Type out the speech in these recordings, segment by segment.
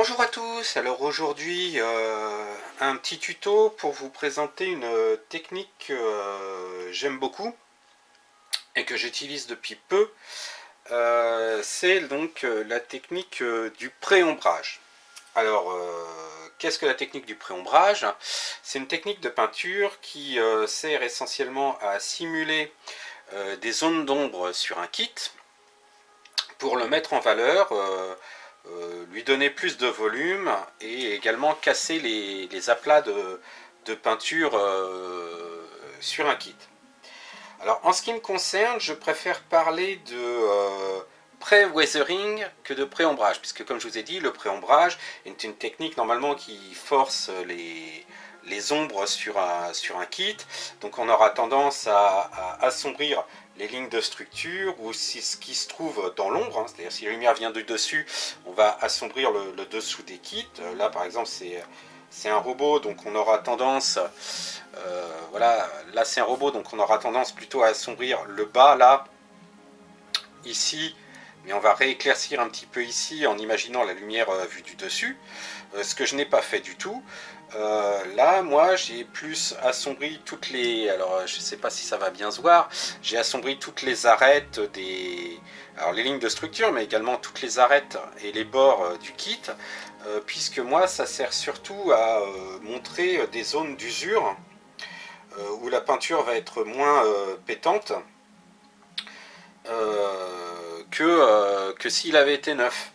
Bonjour à tous, alors aujourd'hui un petit tuto pour vous présenter une technique que j'aime beaucoup et que j'utilise depuis peu. C'est donc la technique du pré-ombrage. Alors qu'est-ce que la technique du pré-ombrage? C'est une technique de peinture qui sert essentiellement à simuler des zones d'ombre sur un kit pour le mettre en valeur, lui donner plus de volume et également casser les aplats de peinture sur un kit. Alors en ce qui me concerne, je préfère parler de pré-weathering que de pré-ombrage, puisque comme je vous ai dit, le pré-ombrage est une technique normalement qui force les ombres sur un kit, donc on aura tendance à assombrir les lignes de structure ou si ce qui se trouve dans l'ombre, hein, c'est-à-dire si la lumière vient du dessus, on va assombrir le dessous des kits. Là par exemple c'est un robot, donc on aura tendance, voilà, là c'est un robot, donc on aura tendance plutôt à assombrir le bas là, ici, mais on va rééclaircir un petit peu ici en imaginant la lumière vue du dessus, ce que je n'ai pas fait du tout. Là, moi, j'ai plus assombri toutes les... Alors, je ne sais pas si ça va bien se voir. J'ai assombri toutes les arêtes des... Alors, les lignes de structure, mais également toutes les arêtes et les bords du kit, puisque moi, ça sert surtout à montrer des zones d'usure où la peinture va être moins pétante que s'il avait été neuf.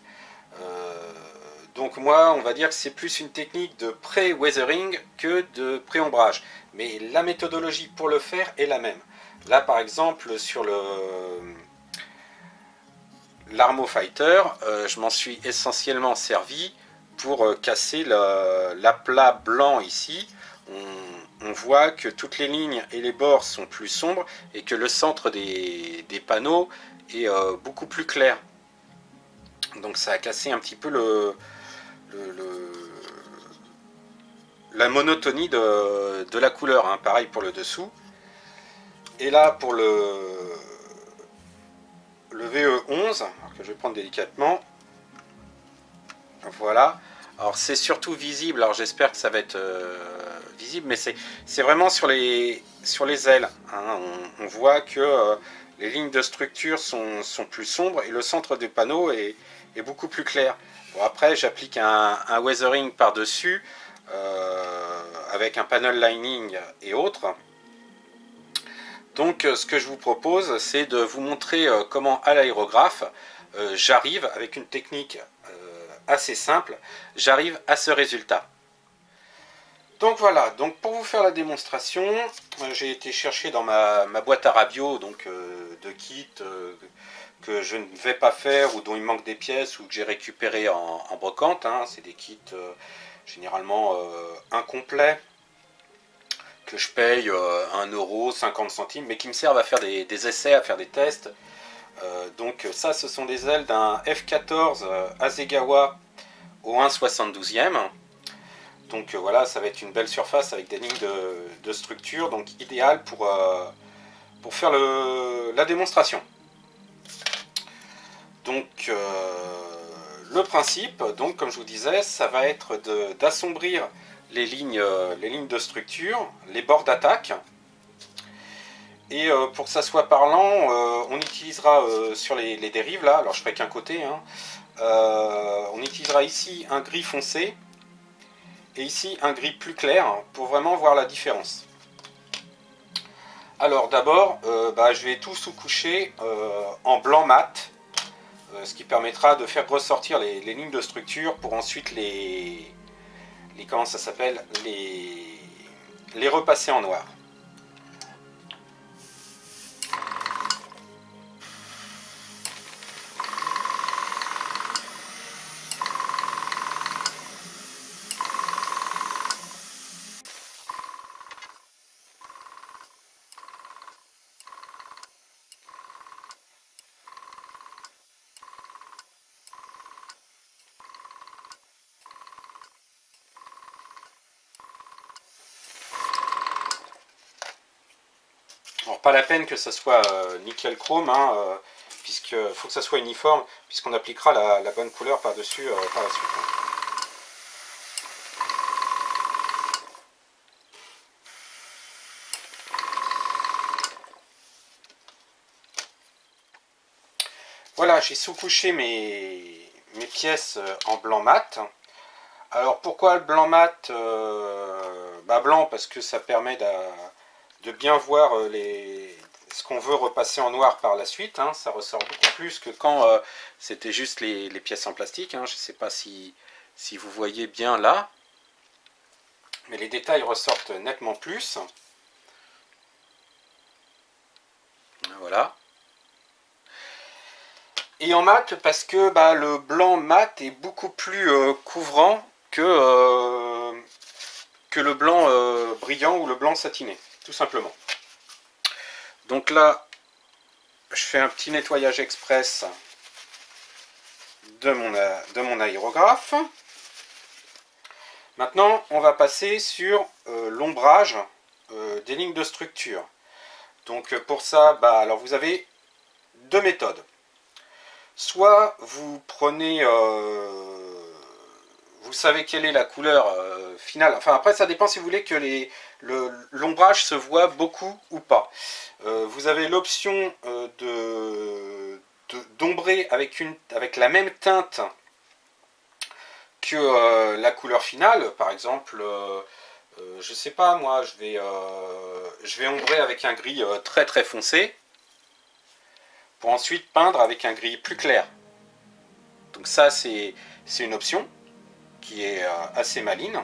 Donc moi, on va dire que c'est plus une technique de pré-weathering que de pré-ombrage. Mais la méthodologie pour le faire est la même. Là, par exemple, sur l'Armo Fighter, je m'en suis essentiellement servi pour casser l'aplat blanc ici. On voit que toutes les lignes et les bords sont plus sombres et que le centre des panneaux est beaucoup plus clair. Donc ça a cassé un petit peu la monotonie de la couleur, hein. Pareil pour le dessous. Et là pour le VE11, que je vais prendre délicatement, voilà. Alors c'est surtout visible, alors j'espère que ça va être visible, mais c'est vraiment sur les ailes, hein. On voit que les lignes de structure sont plus sombres et le centre du panneau est beaucoup plus clair. Bon, après j'applique un weathering par dessus avec un panel lining et autres. Donc ce que je vous propose, c'est de vous montrer comment à l'aérographe j'arrive avec une technique assez simple, j'arrive à ce résultat. Donc voilà, donc pour vous faire la démonstration, j'ai été chercher dans ma boîte à rabio donc, de kits que je ne vais pas faire ou dont il manque des pièces ou que j'ai récupéré en brocante, hein. C'est des kits généralement incomplets que je paye 1 €, 50 centimes, mais qui me servent à faire des essais, à faire des tests. Donc ça, ce sont des ailes d'un F14 Hasegawa au 1/72e. Donc voilà, ça va être une belle surface avec des lignes de structure, donc idéal pour faire la démonstration. Donc le principe, donc comme je vous disais, ça va être d'assombrir les lignes de structure, les bords d'attaque. Et pour que ça soit parlant, on utilisera sur les dérives là, alors je ferai qu'un côté, hein, on utilisera ici un gris foncé et ici un gris plus clair pour vraiment voir la différence. Alors d'abord, je vais tout sous-coucher en blanc mat, ce qui permettra de faire ressortir les lignes de structure pour ensuite comment ça s'appelle, les repasser en noir. Alors pas la peine que ça soit nickel chrome, hein, puisqu'il faut que ça soit uniforme, puisqu'on appliquera la bonne couleur par-dessus par la suite. Hein. Voilà, j'ai sous-couché mes pièces en blanc mat. Alors pourquoi le blanc mat? Blanc parce que ça permet de bien voir ce qu'on veut repasser en noir par la suite. Hein. Ça ressort beaucoup plus que quand c'était juste les pièces en plastique. Hein. Je ne sais pas si vous voyez bien là. Mais les détails ressortent nettement plus. Voilà. Et en mat parce que le blanc mat est beaucoup plus couvrant que le blanc brillant ou le blanc satiné, tout simplement. Donc là, je fais un petit nettoyage express de mon aérographe. Maintenant, on va passer sur l'ombrage des lignes de structure. Donc pour ça, alors vous avez deux méthodes. Soit vous prenez, vous savez quelle est la couleur finale. Enfin après ça dépend si vous voulez que l'ombrage se voit beaucoup ou pas. Vous avez l'option d'ombrer avec la même teinte que la couleur finale. Par exemple, je sais pas moi, je vais ombrer avec un gris très très foncé, pour ensuite peindre avec un gris plus clair. Donc ça c'est une option qui est assez maligne.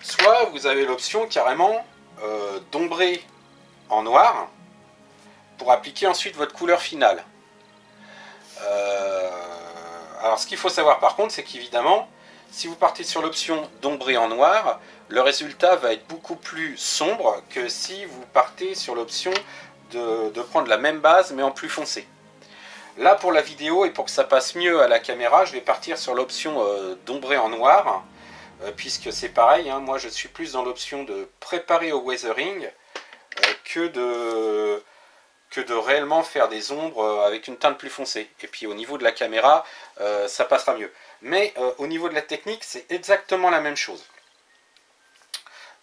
Soit vous avez l'option carrément d'ombrer en noir pour appliquer ensuite votre couleur finale. Alors ce qu'il faut savoir par contre, c'est qu'évidemment, si vous partez sur l'option d'ombrer en noir, le résultat va être beaucoup plus sombre que si vous partez sur l'option de prendre la même base mais en plus foncé. Là pour la vidéo et pour que ça passe mieux à la caméra, je vais partir sur l'option d'ombrer en noir, puisque c'est pareil, hein, moi je suis plus dans l'option de préparer au weathering que de réellement faire des ombres avec une teinte plus foncée. Et puis au niveau de la caméra, ça passera mieux. Mais au niveau de la technique, c'est exactement la même chose.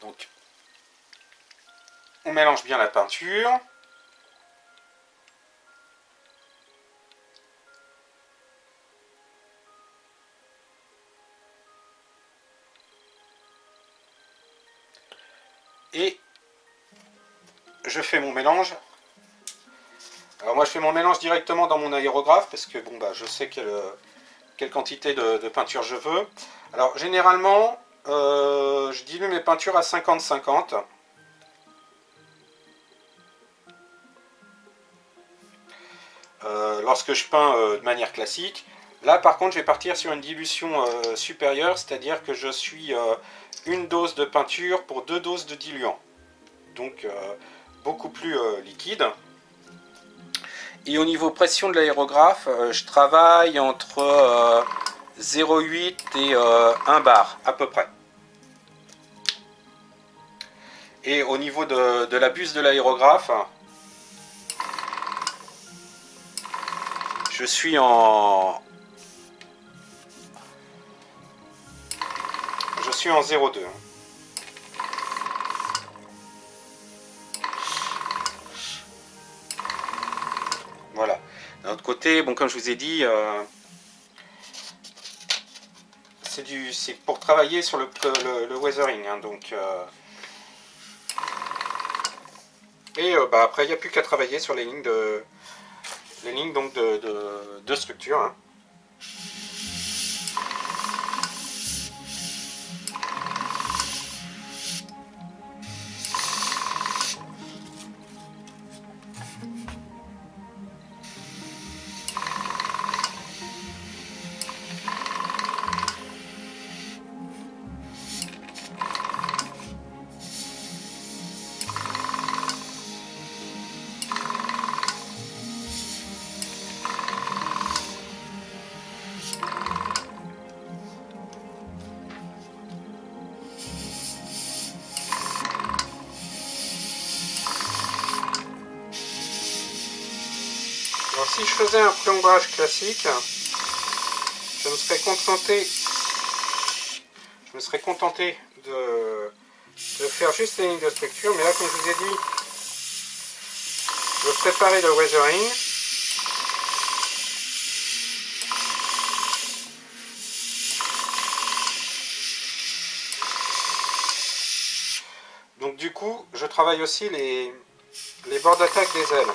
Donc, on mélange bien la peinture. Et je fais mon mélange. Alors moi je fais mon mélange directement dans mon aérographe parce que bon je sais quelle quantité de peinture je veux. Alors généralement je dilue mes peintures à 50-50. Lorsque je peins de manière classique. Là par contre je vais partir sur une dilution supérieure, c'est-à-dire que je suis une dose de peinture pour 2 doses de diluant. Donc beaucoup plus liquide. Et au niveau pression de l'aérographe, je travaille entre 0,8 et 1 bar à peu près. Et au niveau de la buse de l'aérographe, je suis en 0,2. Voilà. D'un autre côté, bon, comme je vous ai dit, c'est pour travailler sur le weathering. Hein, donc, après, il n'y a plus qu'à travailler sur les lignes donc de structure. Hein. Alors si je faisais un plombrage classique, je me serais contenté de faire juste les lignes de structure, mais là comme je vous ai dit, je préparais le weathering Donc du coup, je travaille aussi les bords d'attaque des ailes.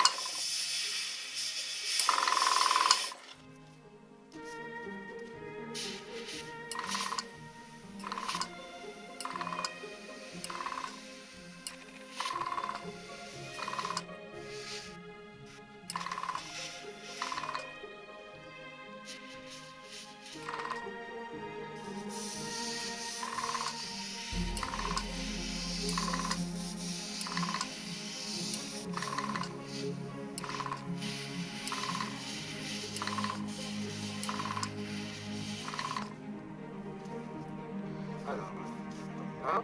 Alors, voilà. Ah.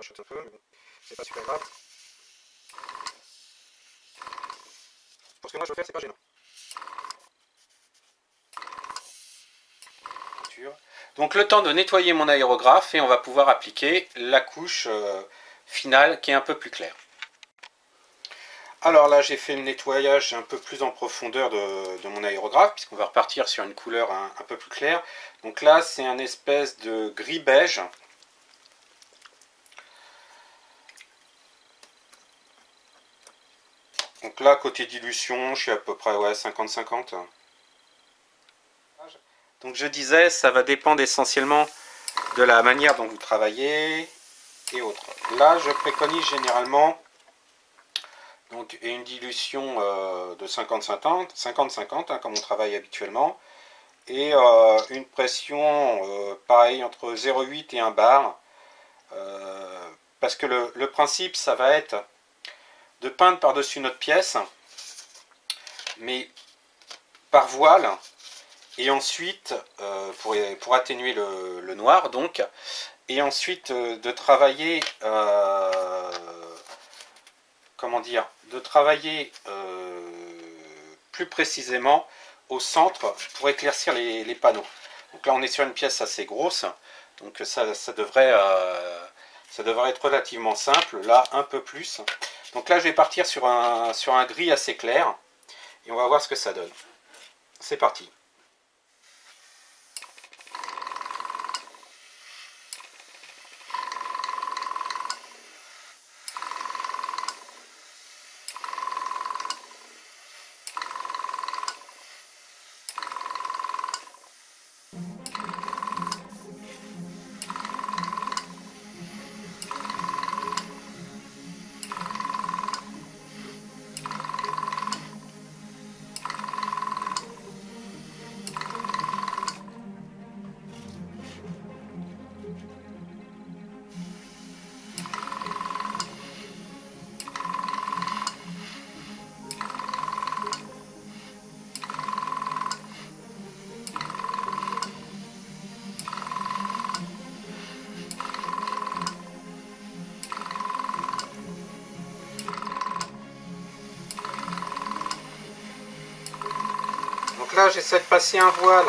Je chute un peu, mais bon, c'est pas super grave. Pour ce que moi je veux faire, c'est pas gênant. Donc le temps de nettoyer mon aérographe et on va pouvoir appliquer la couche finale qui est un peu plus claire. Alors là j'ai fait le nettoyage un peu plus en profondeur de mon aérographe puisqu'on va repartir sur une couleur un peu plus claire. Donc là c'est un espèce de gris beige. Donc là côté dilution je suis à peu près 50-50. Donc je disais ça va dépendre essentiellement de la manière dont vous travaillez et autres. Là je préconise généralement donc une dilution de 50-50 hein, comme on travaille habituellement, et une pression pareil entre 0,8 et 1 bar, parce que le principe ça va être de peindre par-dessus notre pièce, mais par voile, et ensuite pour atténuer le noir donc, et ensuite de travailler comment dire, de travailler plus précisément au centre pour éclaircir les panneaux. Donc là on est sur une pièce assez grosse, donc ça devrait être relativement simple, là un peu plus. Donc là je vais partir sur un gris assez clair et on va voir ce que ça donne. C'est parti. Donc là j'essaie de passer un voile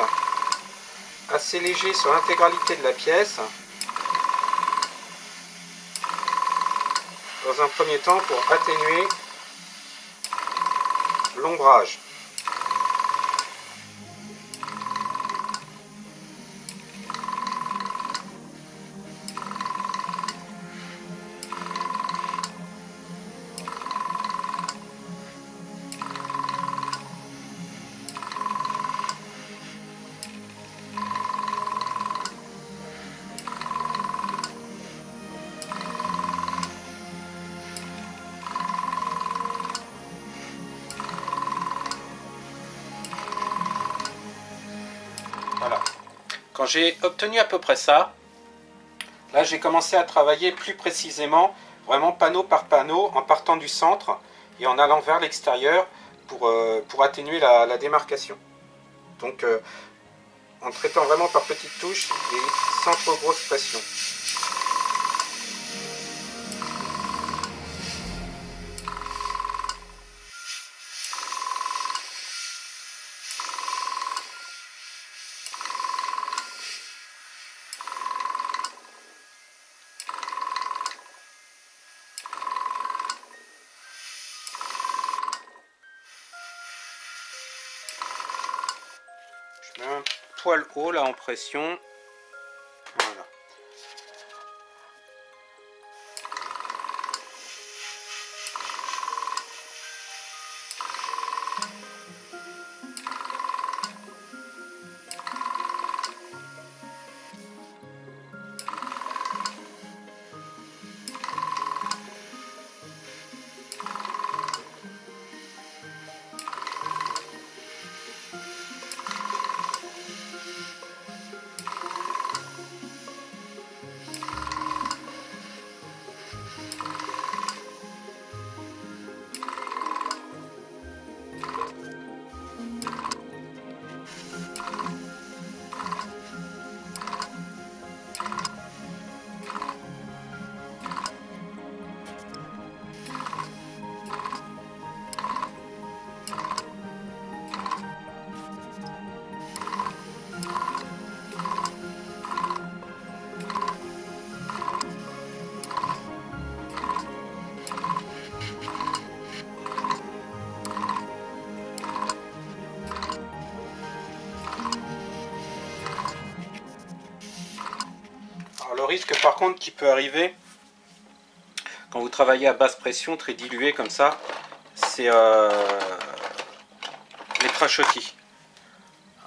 assez léger sur l'intégralité de la pièce, dans un premier temps pour atténuer l'ombrage. Voilà. Quand j'ai obtenu à peu près ça, là j'ai commencé à travailler plus précisément, vraiment panneau par panneau, en partant du centre et en allant vers l'extérieur pour atténuer la démarcation. Donc en traitant vraiment par petites touches et sans trop grosse pression. un poil haut là en pression. Voilà. Alors le risque par contre qui peut arriver quand vous travaillez à basse pression, très dilué comme ça, c'est les crachotis.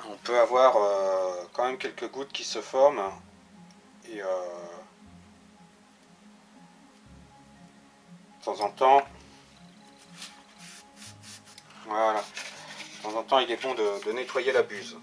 On peut avoir quand même quelques gouttes qui se forment et de temps en temps, voilà, de temps en temps il est bon de nettoyer la buse.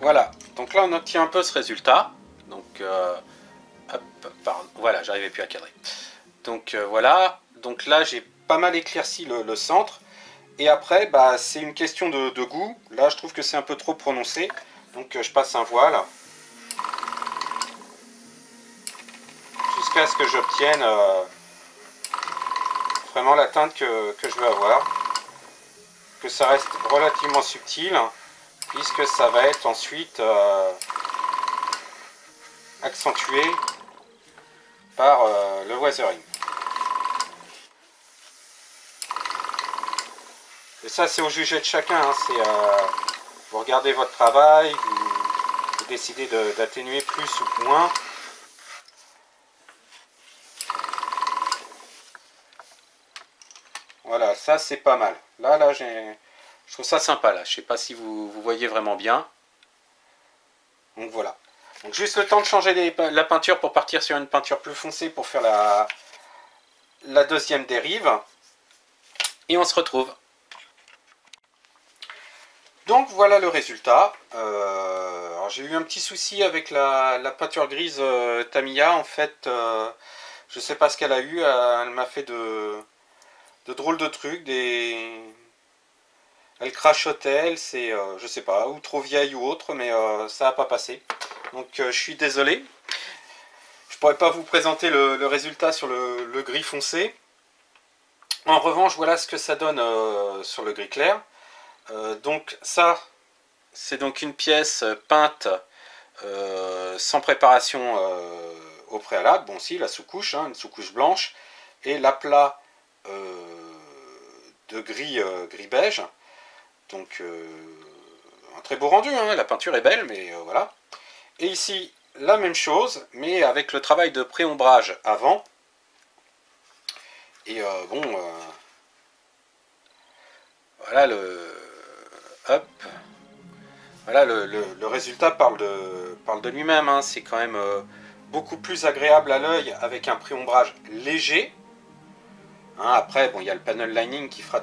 Voilà, donc là on obtient un peu ce résultat. Donc, hop, pardon, voilà, j'arrivais plus à cadrer. Donc voilà, donc là j'ai pas mal éclairci le centre. Et après, bah, c'est une question de goût. Là je trouve que c'est un peu trop prononcé. Donc je passe un voile. Jusqu'à ce que j'obtienne vraiment la teinte que je veux avoir. Que ça reste relativement subtil. Puisque ça va être ensuite accentué par le weathering. Et ça c'est au jugé de chacun, hein. Vous regardez votre travail, vous décidez d'atténuer plus ou moins. Voilà, ça c'est pas mal. Là je trouve ça sympa là, je sais pas si vous voyez vraiment bien. Donc voilà. Donc juste le temps de changer la peinture pour partir sur une peinture plus foncée pour faire la deuxième dérive. Et on se retrouve. Donc voilà le résultat. J'ai eu un petit souci avec la peinture grise Tamiya. En fait, je sais pas ce qu'elle a eu. Elle m'a fait de drôles de trucs. Elle crachotait, je sais pas, ou trop vieille ou autre, mais ça n'a pas passé. Donc je suis désolé. Je pourrais pas vous présenter le résultat sur le gris foncé. En revanche, voilà ce que ça donne sur le gris clair. Donc ça, c'est donc une pièce peinte sans préparation au préalable. Bon si, la sous-couche, hein, une sous-couche blanche, et l'aplat de gris beige. Donc un très beau rendu, hein, la peinture est belle, mais voilà. Et ici, la même chose, mais avec le travail de pré-ombrage avant. Et bon, voilà hop, voilà le résultat parle de lui-même. Hein. C'est quand même beaucoup plus agréable à l'œil avec un pré-ombrage léger. Hein, après, bon, il y a le panel lining qui fera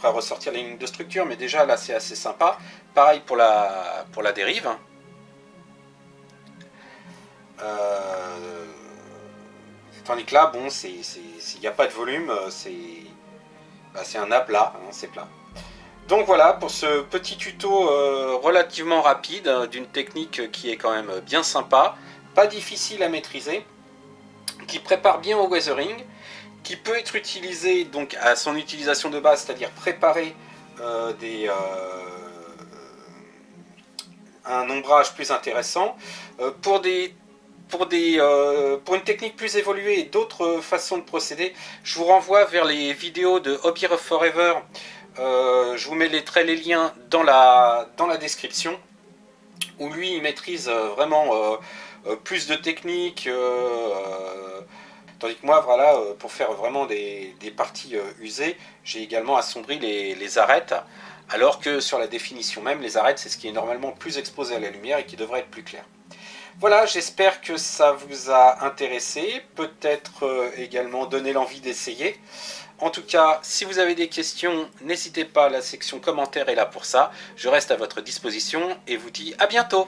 ressortir les lignes de structure, mais déjà là c'est assez sympa. Pareil pour la dérive. Tandis que là, bon, il n'y a pas de volume, c'est un aplat, hein, c'est plat. Donc voilà pour ce petit tuto relativement rapide d'une technique qui est quand même bien sympa, pas difficile à maîtriser, qui prépare bien au weathering, qui peut être utilisé donc à son utilisation de base, c'est-à-dire préparer un ombrage plus intéressant. Pour une technique plus évoluée et d'autres façons de procéder, je vous renvoie vers les vidéos de Hobby Forever. Je vous mets les liens dans la description, où lui il maîtrise vraiment plus de techniques, tandis que moi, voilà, pour faire vraiment des parties usées, j'ai également assombri les arêtes, alors que sur la définition même, les arêtes, c'est ce qui est normalement plus exposé à la lumière et qui devrait être plus clair. Voilà, j'espère que ça vous a intéressé, peut-être également donné l'envie d'essayer. En tout cas, si vous avez des questions, n'hésitez pas, la section commentaires est là pour ça. Je reste à votre disposition et vous dis à bientôt.